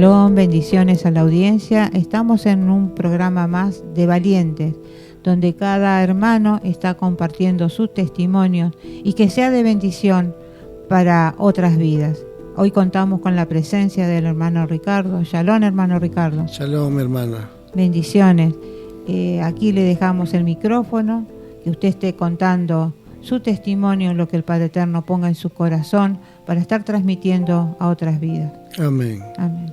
Shalom, bendiciones a la audiencia. Estamos en un programa más de Valientes, donde cada hermano está compartiendo sus testimonios y que sea de bendición para otras vidas. Hoy contamos con la presencia del hermano Ricardo. Shalom, hermano Ricardo. Shalom, hermana. Bendiciones. Aquí le dejamos el micrófono, que usted esté contando su testimonio, lo que el Padre Eterno ponga en su corazón para estar transmitiendo a otras vidas. Amén. Amén.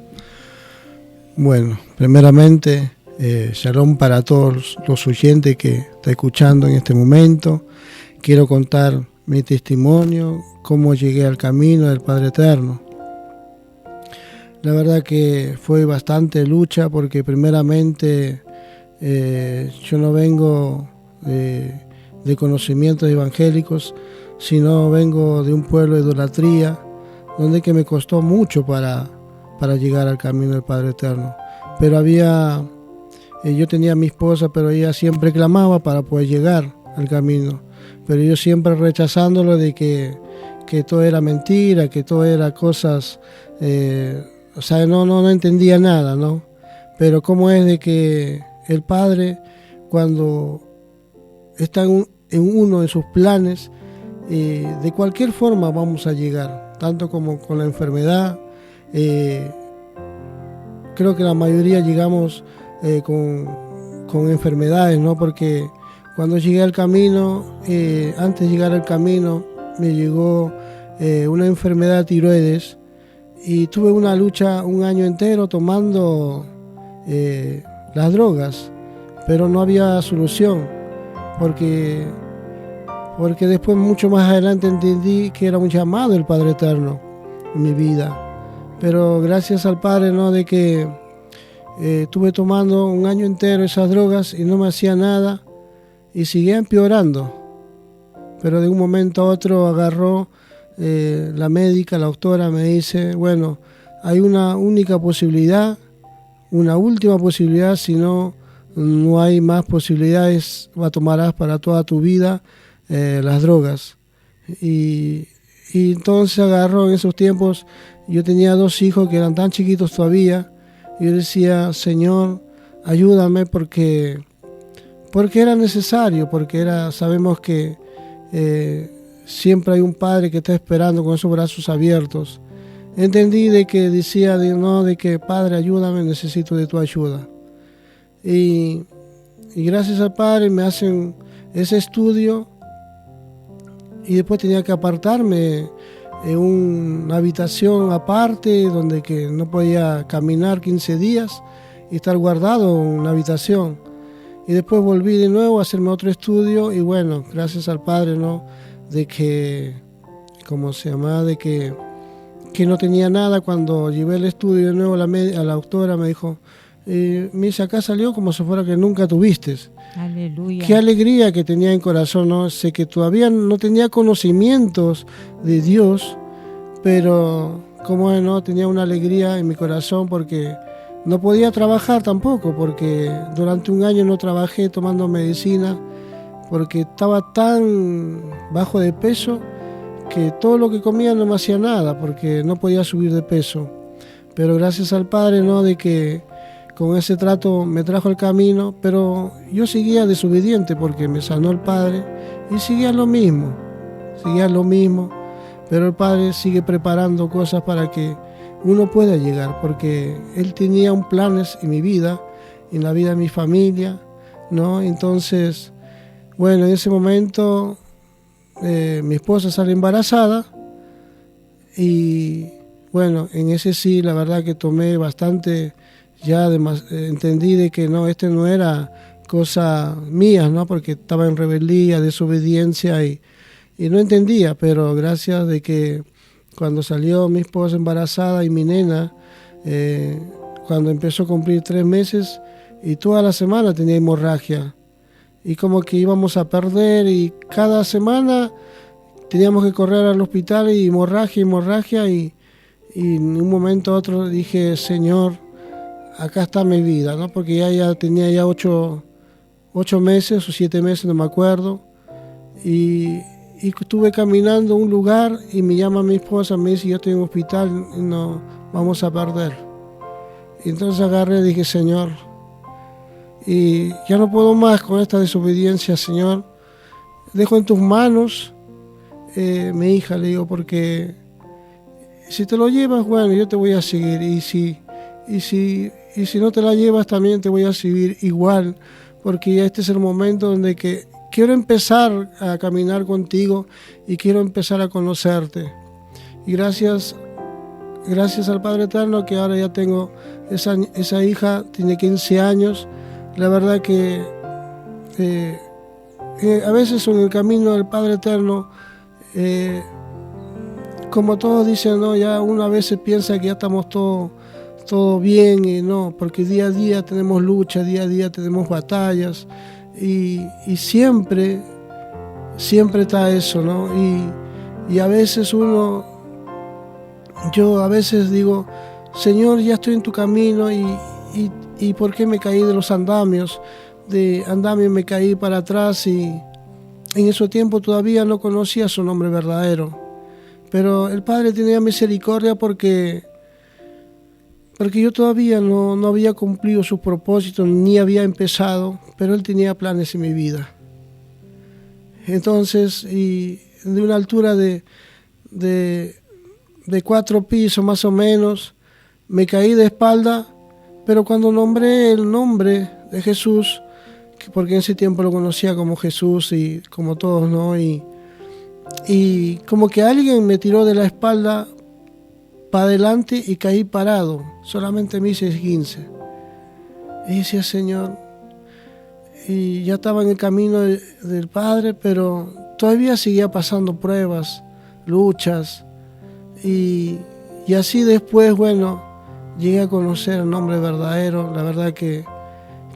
Bueno, primeramente, shalom para todos los oyentes que están escuchando en este momento. Quiero contar mi testimonio, cómo llegué al camino del Padre Eterno. La verdad que fue bastante lucha porque primeramente yo no vengo de conocimientos evangélicos, sino vengo de un pueblo de idolatría, donde que me costó mucho para llegar al camino del Padre Eterno. Pero yo tenía a mi esposa, pero ella siempre clamaba para poder llegar al camino. Pero yo siempre rechazándolo de que todo era mentira, que todo era cosas, no entendía nada, ¿no? Pero cómo es de que el Padre, cuando está en uno de sus planes, de cualquier forma vamos a llegar, tanto como con la enfermedad. Creo que la mayoría llegamos con enfermedades, ¿no? Porque cuando llegué al camino, antes de llegar al camino, me llegó una enfermedad de tiroides y tuve una lucha un año entero tomando las drogas, pero no había solución, porque después mucho más adelante entendí que era un llamado del Padre Eterno en mi vida. Pero gracias al Padre, ¿no? De que estuve tomando un año entero esas drogas y no me hacía nada y seguía empeorando. Pero de un momento a otro agarró la médica, la doctora, me dice, bueno, hay una única posibilidad, una última posibilidad, si no hay más posibilidades, tomarás para toda tu vida las drogas. Y entonces agarró en esos tiempos. Yo tenía 2 hijos que eran tan chiquitos todavía. Y yo decía, Señor, ayúdame porque era necesario, porque sabemos que siempre hay un Padre que está esperando con esos brazos abiertos. Entendí de que decía, de que Padre, ayúdame, necesito de tu ayuda. Y gracias al Padre me hacen ese estudio y después tenía que apartarme en una habitación aparte donde que no podía caminar 15 días y estar guardado en una habitación. Y después volví de nuevo a hacerme otro estudio y bueno, gracias al Padre, ¿no? De que, de que no tenía nada. Cuando llevé el estudio de nuevo a la doctora me dijo, Misa, acá salió como si fuera que nunca tuviste. Aleluya. Qué alegría que tenía en corazón, ¿no? Sé que todavía no tenía conocimientos de Dios, pero como no, tenía una alegría en mi corazón porque no podía trabajar tampoco, porque durante un año no trabajé tomando medicina, porque estaba tan bajo de peso que todo lo que comía no me hacía nada, porque no podía subir de peso. Pero gracias al Padre, ¿no? De que con ese trato me trajo el camino, pero yo seguía desobediente porque me sanó el Padre y seguía lo mismo, pero el Padre sigue preparando cosas para que uno pueda llegar, porque Él tenía un planes en mi vida, en la vida de mi familia, ¿no? Entonces, bueno, en ese momento mi esposa sale embarazada y bueno, en ese sí, la verdad que tomé bastante. Ya además entendí de que no era cosa mía, ¿no? Porque estaba en rebeldía, desobediencia y no entendía, pero gracias de que cuando salió mi esposa embarazada y mi nena, cuando empezó a cumplir 3 meses y toda la semana tenía hemorragia y como que íbamos a perder y cada semana teníamos que correr al hospital y hemorragia y en un momento a otro dije, Señor, acá está mi vida, ¿no? Porque ya tenía 8 meses o 7 meses, no me acuerdo. Y estuve caminando a un lugar y me llama mi esposa, me dice, yo estoy en un hospital y no vamos a perder. Y entonces agarré y dije, Señor, y ya no puedo más con esta desobediencia, Señor. Dejo en tus manos mi hija, le digo, porque si te lo llevas, bueno, yo te voy a seguir. Y si no te la llevas, también te voy a seguir igual, porque este es el momento donde que quiero empezar a caminar contigo y quiero empezar a conocerte. Y gracias al Padre Eterno que ahora ya tengo esa hija, tiene 15 años. La verdad que a veces en el camino del Padre Eterno, como todos dicen, ¿no? Ya uno a veces piensa que ya estamos todo bien, y no, porque día a día tenemos lucha, día a día tenemos batallas, y siempre está eso, ¿no? Y a veces yo a veces digo, Señor, ya estoy en tu camino, y ¿por qué me caí de los andamios? De andamio me caí para atrás, y en ese tiempo todavía no conocía su nombre verdadero. Pero el Padre tenía misericordia porque yo todavía no había cumplido sus propósitos, ni había empezado, pero Él tenía planes en mi vida. Entonces, y de una altura de 4 pisos más o menos, me caí de espalda, pero cuando nombré el nombre de Jesús, porque en ese tiempo lo conocía como Jesús y como todos, ¿no? Y como que alguien me tiró de la espalda para adelante y caí parado, solamente me hice 15. Y decía, Señor, y ya estaba en el camino del Padre, pero todavía seguía pasando pruebas, luchas, y así después, bueno, llegué a conocer el nombre verdadero. La verdad que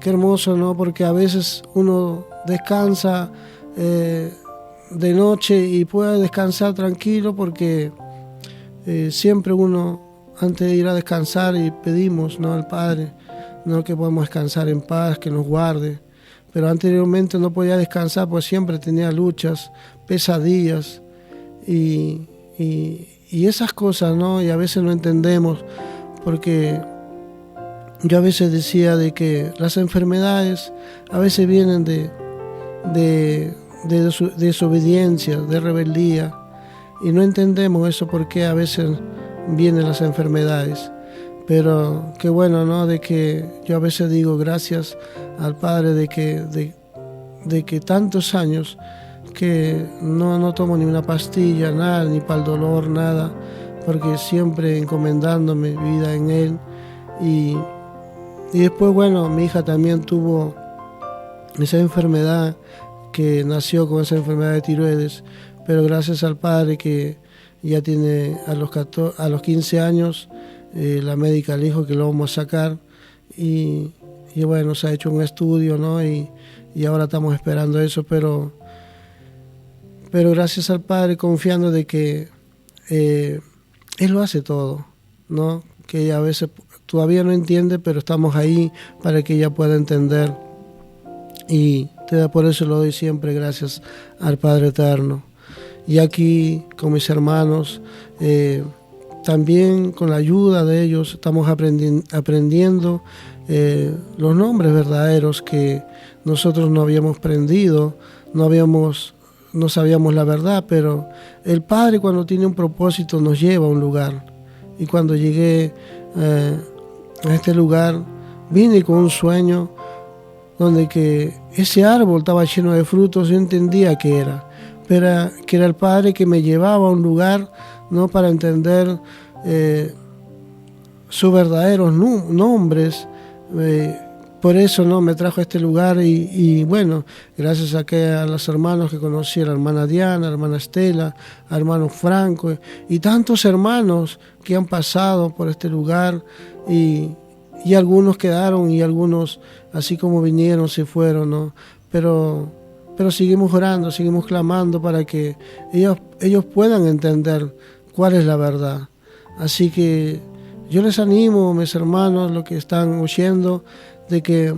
qué hermoso, ¿no? Porque a veces uno descansa de noche y puede descansar tranquilo, porque siempre uno, antes de ir a descansar, y pedimos, ¿no?, al Padre, ¿no?, que podamos descansar en paz, que nos guarde. Pero anteriormente no podía descansar, pues siempre tenía luchas, pesadillas y esas cosas, ¿no? Y a veces no entendemos, porque yo a veces decía de que las enfermedades a veces vienen de desobediencia, de rebeldía, y no entendemos eso, porque a veces vienen las enfermedades. Pero qué bueno, ¿no?, de que yo a veces digo gracias al Padre de que tantos años que no tomo ni una pastilla, nada, ni para el dolor, nada, porque siempre encomendándome vida en Él. Y después, bueno, mi hija también tuvo esa enfermedad, que nació con esa enfermedad de tiroides, pero gracias al Padre que ya tiene a los 15 años, la médica le dijo que lo vamos a sacar, y bueno, se ha hecho un estudio, ¿no? Y ahora estamos esperando eso, pero gracias al Padre, confiando de que Él lo hace todo, ¿no? Que ella a veces todavía no entiende, pero estamos ahí para que ella pueda entender, y por eso lo doy siempre gracias al Padre Eterno. Y aquí con mis hermanos, también con la ayuda de ellos, estamos aprendiendo los nombres verdaderos que nosotros no habíamos aprendido, no sabíamos la verdad, pero el Padre, cuando tiene un propósito, nos lleva a un lugar. Y cuando llegué a este lugar, vine con un sueño donde que ese árbol estaba lleno de frutos. Yo entendía que era el Padre que me llevaba a un lugar, ¿no?, para entender sus verdaderos nombres. Por eso, ¿no?, me trajo a este lugar, y bueno, gracias a los hermanos que conocí, a la hermana Diana, a la hermana Estela, a hermano Franco, y tantos hermanos que han pasado por este lugar, y algunos quedaron, y algunos, así como vinieron, se fueron, ¿no? Pero seguimos orando, seguimos clamando para que ellos puedan entender cuál es la verdad. Así que yo les animo, mis hermanos, los que están oyendo, de que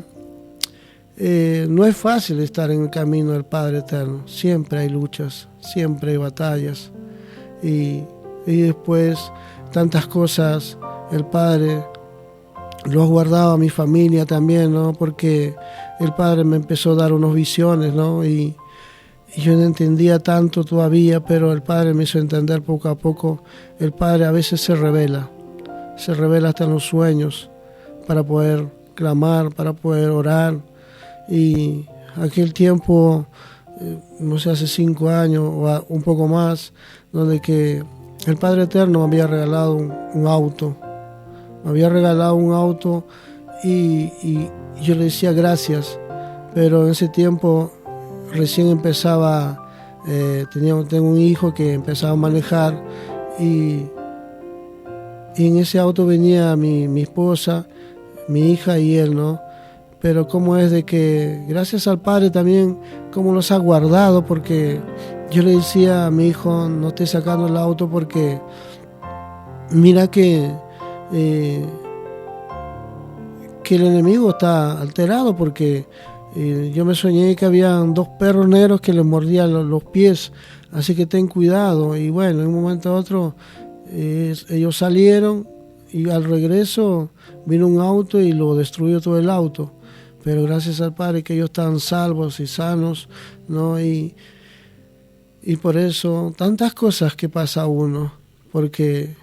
no es fácil estar en el camino del Padre Eterno. Siempre hay luchas, siempre hay batallas, y después tantas cosas el Padre lo ha guardado a mi familia también, ¿no? Porque el Padre me empezó a dar unas visiones, ¿no? Y yo no entendía tanto todavía, pero el Padre me hizo entender poco a poco. El Padre a veces se revela hasta en los sueños para poder clamar, para poder orar. Y aquel tiempo, no sé, hace 5 años o un poco más, donde que el Padre Eterno me había regalado un auto. Me había regalado un auto y yo le decía gracias, pero en ese tiempo recién empezaba, tengo un hijo que empezaba a manejar y en ese auto venía mi esposa, mi hija y él, ¿no? Pero cómo es de que gracias al Padre también, cómo los ha guardado, porque yo le decía a mi hijo, no esté sacando el auto porque mira que el enemigo está alterado, porque yo me soñé que habían 2 perros negros que le mordían los pies, así que ten cuidado. Y bueno, en un momento a otro ellos salieron y al regreso vino un auto y lo destruyó todo el auto. Pero gracias al Padre que ellos están salvos y sanos, ¿no? Y por eso tantas cosas que pasa uno, porque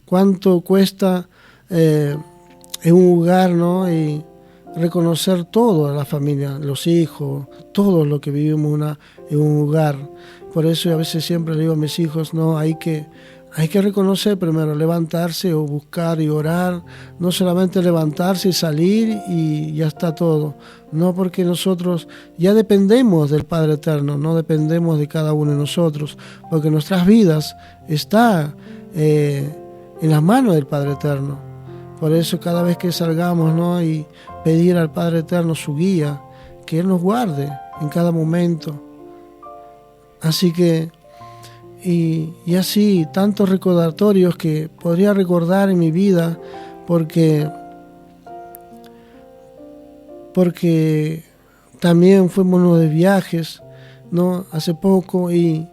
cuánto cuesta en un lugar, ¿no? Y reconocer todo a la familia, los hijos, todo lo que vivimos en un lugar. Por eso a veces siempre le digo a mis hijos, no, hay que reconocer primero, levantarse o buscar y orar, no solamente levantarse y salir y ya está todo. No, porque nosotros ya dependemos del Padre Eterno, no dependemos de cada uno de nosotros, porque nuestras vidas están en las manos del Padre Eterno. Por eso cada vez que salgamos, ¿no? Y pedir al Padre Eterno su guía, que Él nos guarde en cada momento. Así que, y así, tantos recordatorios que podría recordar en mi vida, porque también fuimos de viajes, ¿no? Hace poco, y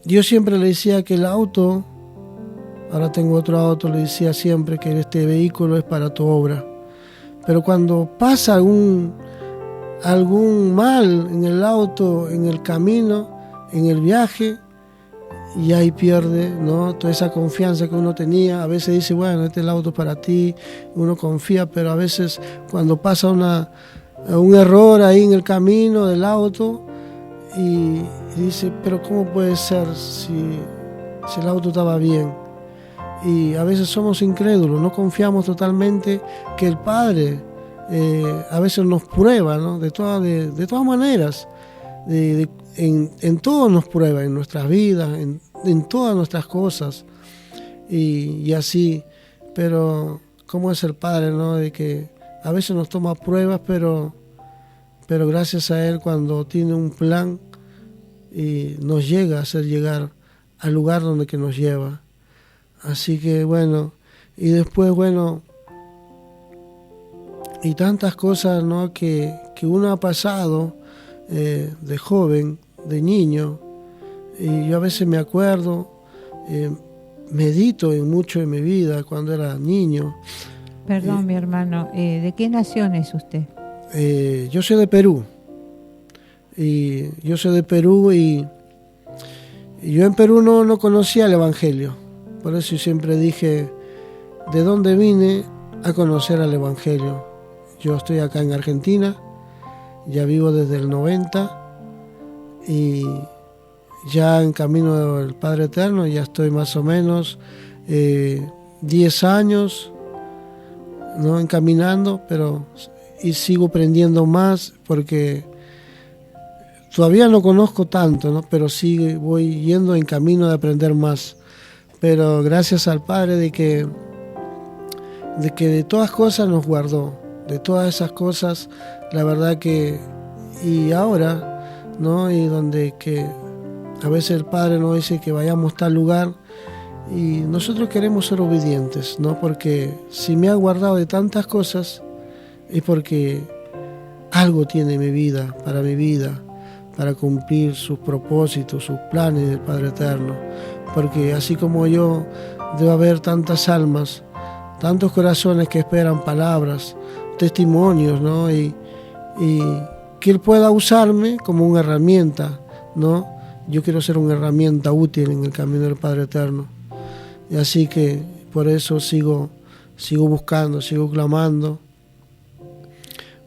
yo siempre le decía que el auto, ahora tengo otro auto, le decía siempre que este vehículo es para tu obra. Pero cuando pasa algún mal en el auto, en el camino, en el viaje, y ahí pierde, ¿no? Toda esa confianza que uno tenía. A veces dice, bueno, este es el auto para ti, uno confía, pero a veces cuando pasa un error ahí en el camino del auto, y dice, pero ¿cómo puede ser si el auto estaba bien? Y a veces somos incrédulos, no confiamos totalmente que el Padre a veces nos prueba, ¿no? De todas maneras, en todo nos prueba, en nuestras vidas, en todas nuestras cosas, y así. Pero cómo es el Padre, ¿no? De que a veces nos toma pruebas, pero gracias a Él, cuando tiene un plan, y nos llega a hacer llegar al lugar donde que nos lleva. Así que bueno, y después bueno, y tantas cosas, ¿no? que uno ha pasado de joven, de niño, y yo a veces me acuerdo, medito en mucho en mi vida cuando era niño. Perdón, mi hermano, ¿de qué nación es usted? Yo soy de Perú, y yo en Perú no conocía el Evangelio. Por eso yo siempre dije, ¿de dónde vine a conocer al Evangelio? Yo estoy acá en Argentina, ya vivo desde el 90 y ya en camino del Padre Eterno, ya estoy más o menos 10 años, ¿no? Encaminando, y sigo aprendiendo más porque todavía no conozco tanto, ¿no? Pero sí voy yendo en camino de aprender más. Pero gracias al Padre de que de todas cosas nos guardó, de todas esas cosas, la verdad que, y ahora, ¿no? Y donde que a veces el Padre nos dice que vayamos a tal lugar y nosotros queremos ser obedientes, ¿no? Porque si me ha guardado de tantas cosas es porque algo tiene mi vida, para cumplir sus propósitos, sus planes del Padre Eterno. Porque así como yo, debe haber tantas almas tantos corazones que esperan palabras, testimonios, ¿no? Y que Él pueda usarme como una herramienta, ¿no? Yo quiero ser una herramienta útil en el camino del Padre Eterno. Y así que por eso sigo buscando, sigo clamando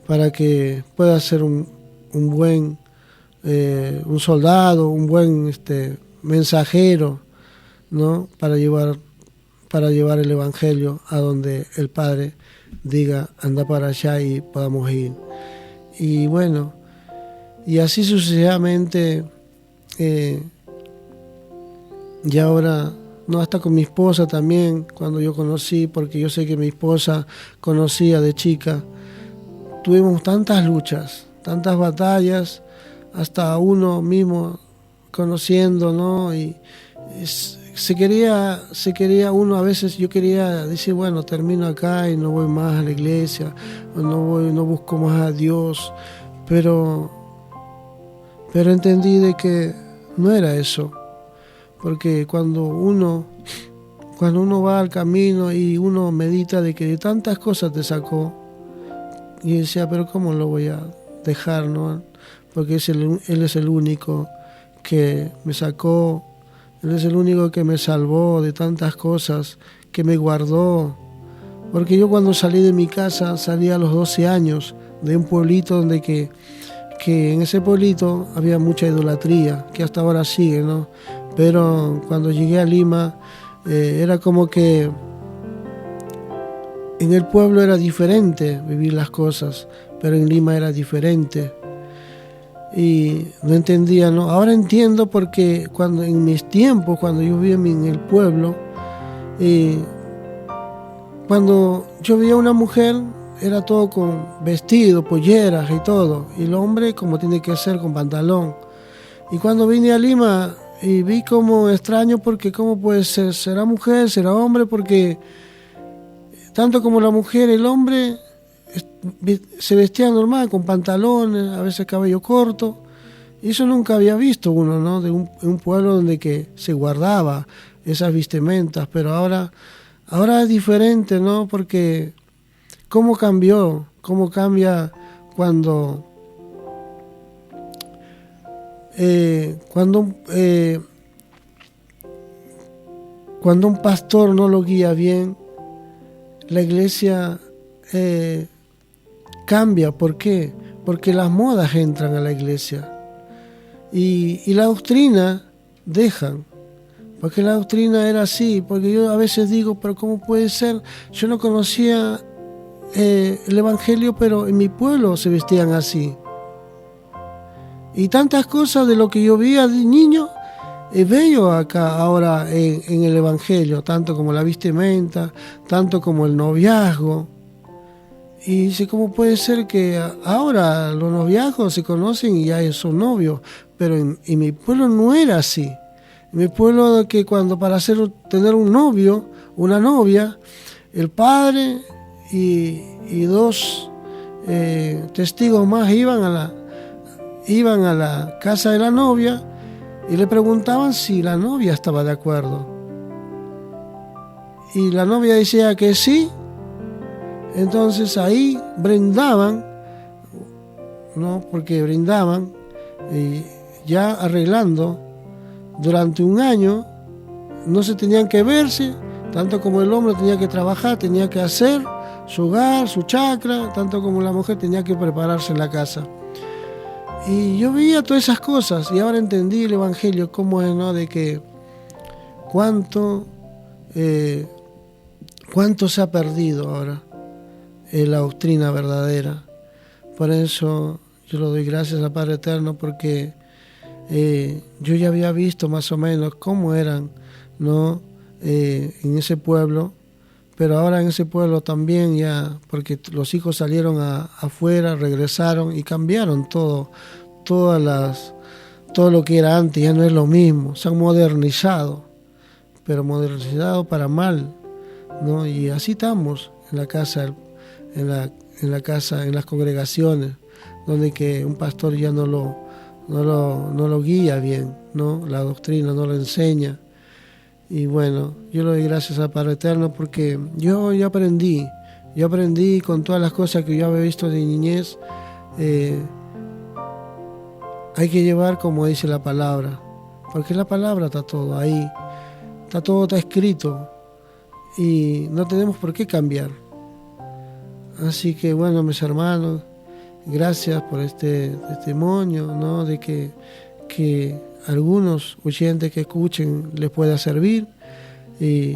para que pueda ser un buen un soldado, un buen mensajero, ¿no? Para llevar el Evangelio a donde el Padre diga anda para allá y podamos ir. Y bueno, y así sucesivamente, y ahora, no, hasta con mi esposa también, cuando yo conocí, porque yo sé que mi esposa conocía de chica, tuvimos tantas luchas, tantas batallas, hasta uno mismo conociendo, ¿no? Y se quería uno, a veces yo quería decir, bueno, termino acá y no voy más a la iglesia, no busco más a Dios, pero entendí de que no era eso, porque cuando uno va al camino y uno medita de que de tantas cosas te sacó, y decía, pero ¿cómo lo voy a dejar, no? Porque Él es el único que me sacó, Él es el único que me salvó de tantas cosas, que me guardó. Porque yo cuando salí de mi casa, salí a los 12 años de un pueblito donde que en ese pueblito había mucha idolatría, que hasta ahora sigue, ¿no? Pero cuando llegué a Lima, era como que en el pueblo era diferente vivir las cosas, pero en Lima era diferente. Y no entendía, ¿no? Ahora entiendo porque cuando en mis tiempos, cuando yo vivía en el pueblo, cuando yo veía a una mujer, era todo con vestido, polleras y todo, y el hombre como tiene que ser, con pantalón. Y cuando vine a Lima y vi como extraño, porque cómo puede ser, será mujer, será hombre, porque tanto como la mujer, el hombre se vestía normal, con pantalones, a veces cabello corto, y eso nunca había visto uno, ¿no? De un pueblo donde que se guardaba esas vestimentas, pero ahora es diferente, ¿no? Porque cómo cambia cuando un pastor no lo guía bien, la iglesia cambia. ¿Por qué? Porque las modas entran a la iglesia y la doctrina dejan, porque la doctrina era así. Porque yo a veces digo, pero ¿cómo puede ser? Yo no conocía el Evangelio, pero en mi pueblo se vestían así. Y tantas cosas de lo que yo veía de niño, veo acá ahora en el Evangelio, tanto como la vestimenta, tanto como el noviazgo. Y dice, ¿cómo puede ser que ahora los noviazgos se conocen y ya son novios? Pero en mi pueblo no era así. En mi pueblo, que cuando para tener un novio, una novia, el padre y dos testigos más iban a la casa de la novia y le preguntaban si la novia estaba de acuerdo. Y la novia decía que sí. Entonces ahí brindaban, ¿no? Porque brindaban ya arreglando durante un año. No se tenían que verse, tanto como el hombre tenía que trabajar, tenía que hacer su hogar, su chacra, tanto como la mujer tenía que prepararse en la casa. Y yo veía todas esas cosas y ahora entendí el Evangelio, cómo es, ¿no? De que cuánto se ha perdido ahora la doctrina verdadera. Por eso yo le doy gracias al Padre Eterno, porque yo ya había visto más o menos cómo eran, ¿no? En ese pueblo, pero ahora en ese pueblo también ya, porque los hijos salieron afuera, regresaron y cambiaron todo lo que era antes, ya no es lo mismo, se han modernizado, pero modernizado para mal, ¿no? Y así estamos en la casa, en las congregaciones, donde que un pastor ya no lo guía bien, ¿no? La doctrina no lo enseña. Y bueno, yo le doy gracias al Padre Eterno porque yo aprendí con todas las cosas que yo había visto de niñez. Hay que llevar como dice la palabra, porque la palabra está todo ahí, está escrito y no tenemos por qué cambiar. Así que bueno, mis hermanos, gracias por este testimonio, ¿no? De que algunos oyentes que escuchen les pueda servir y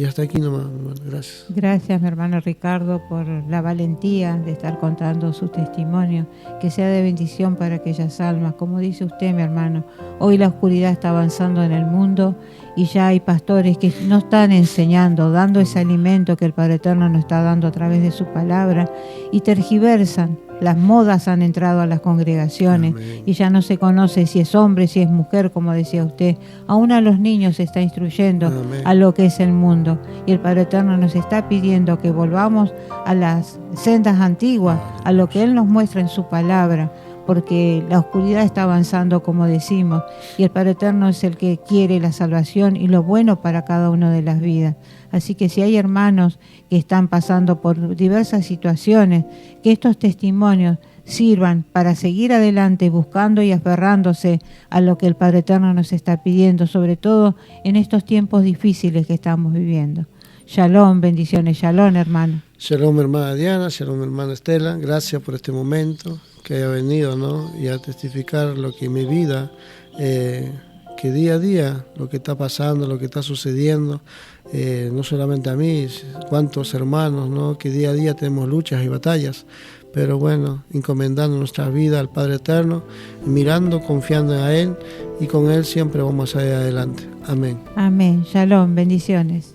hasta aquí nomás, hermano. Gracias. Gracias, mi hermano Ricardo, por la valentía de estar contando su testimonio, que sea de bendición para aquellas almas. Como dice usted, mi hermano, hoy la oscuridad está avanzando en el mundo y ya hay pastores que no están enseñando, dando ese alimento que el Padre Eterno nos está dando a través de su palabra y tergiversan. Las modas han entrado a las congregaciones. Amén. Y ya no se conoce si es hombre, si es mujer, como decía usted. Aún a los niños se está instruyendo. Amén. A lo que es el mundo. Y el Padre Eterno nos está pidiendo que volvamos a las sendas antiguas, a lo que Él nos muestra en su palabra, porque la oscuridad está avanzando, como decimos, y el Padre Eterno es el que quiere la salvación y lo bueno para cada una de las vidas. Así que si hay hermanos que están pasando por diversas situaciones, que estos testimonios sirvan para seguir adelante buscando y aferrándose a lo que el Padre Eterno nos está pidiendo, sobre todo en estos tiempos difíciles que estamos viviendo. Shalom, bendiciones, shalom, hermano. Shalom, hermana Diana, shalom, hermana Estela, gracias por este momento que haya venido, ¿no? Y a testificar lo que en mi vida, que día a día, lo que está pasando, lo que está sucediendo, no solamente a mí, cuántos hermanos, ¿no? Que día a día tenemos luchas y batallas, pero bueno, encomendando nuestra vida al Padre Eterno, mirando, confiando en Él, y con Él siempre vamos a ir adelante. Amén. Amén. Shalom, bendiciones.